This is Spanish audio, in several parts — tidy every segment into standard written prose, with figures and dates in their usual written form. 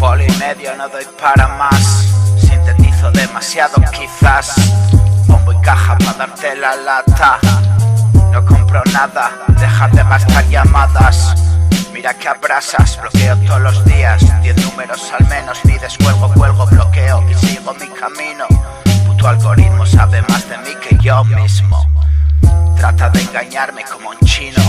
Folio y medio, no doy para más. Sintetizo demasiado quizás. Bombo y caja para darte la lata. No compro nada, deja de gastar llamadas. Mira que abrasas, bloqueo todos los días 10 números al menos, ni descuelgo, cuelgo, bloqueo y sigo mi camino. Puto algoritmo sabe más de mí que yo mismo. Trata de engañarme como un chino.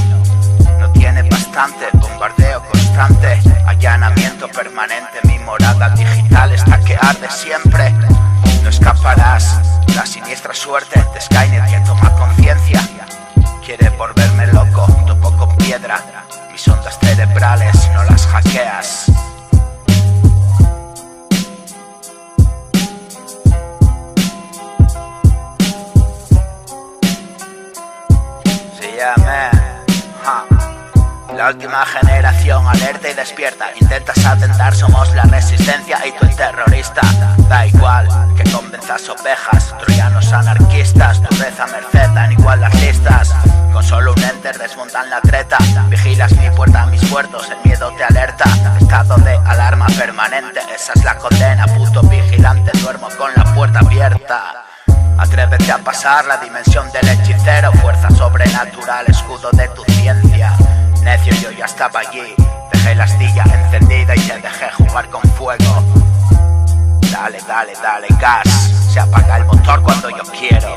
No tiene bastante, bombardeo constante, allanamiento permanente. Mi morada digital está que arde siempre. No escaparás, la siniestra suerte de Skynet que toma conciencia. Quiere volverme loco, topo con piedra. Mis ondas cerebrales no las hackeas. Se llama la última generación, alerta y despierta. Intentas atentar, somos la resistencia y tú el terrorista. Da igual que convenzas ovejas, troyanos anarquistas. Tu reza merced, dan igual las listas. Con solo un enter desmontan la treta. Vigilas mi puerta, mis puertos, el miedo te alerta. Estado de alarma permanente, esa es la condena. Puto vigilante, duermo con la puerta abierta. Atrévete a pasar la dimensión del hechicero. Fuerza sobrenatural, escudo de tu ciencia. Necio, yo ya estaba allí. Dejé la astilla encendida y te dejé jugar con fuego. Dale, dale, dale gas. Se apaga el motor cuando yo quiero.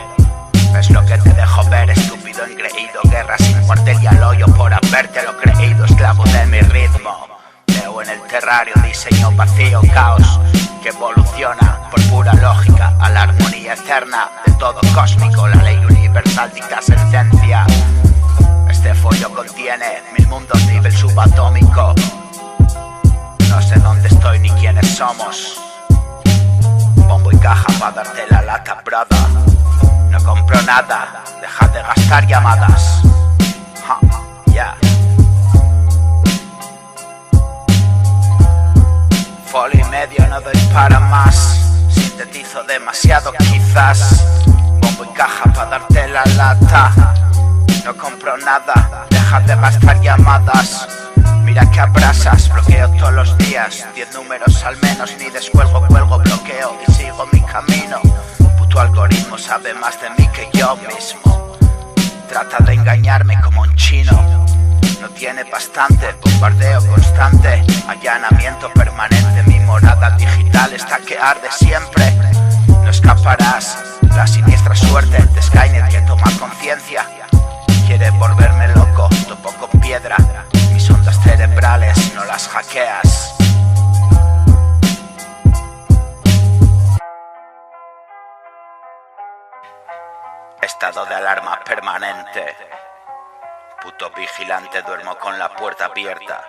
Es lo que te dejo ver, estúpido engreído. Guerra sin cuartel y al hoyo por habértelo creído. Esclavo de mi ritmo. Veo en el terrario diseño vacío, caos que evoluciona por pura lógica a la armonía eterna de todo cósmico. La ley universal dicta sentencia. Este folio contiene 1000 mundos nivel subatómico. No sé dónde estoy ni quiénes somos. Bombo y caja para darte la lata, brother. No compro nada, deja de gastar llamadas. Yeah. Folio y medio, no doy para más. Sintetizo demasiado quizás. Bombo y caja para darte la lata. No compro nada, deja de gastar llamadas. Mira que abrasas, bloqueo todos los días 10 números al menos, ni descuelgo, cuelgo, bloqueo y sigo mi camino. Puto algoritmo sabe más de mí que yo mismo. Trata de engañarme como un chino. No tiene bastante, bombardeo constante, allanamiento permanente. Mi morada digital está que arde siempre. No escaparás, la siniestra suerte de Skynet que toma conciencia. Quiere volverme loco, topo con piedra. Mis ondas cerebrales no las hackeas. Estado de alarma permanente. Puto vigilante, duermo con la puerta abierta.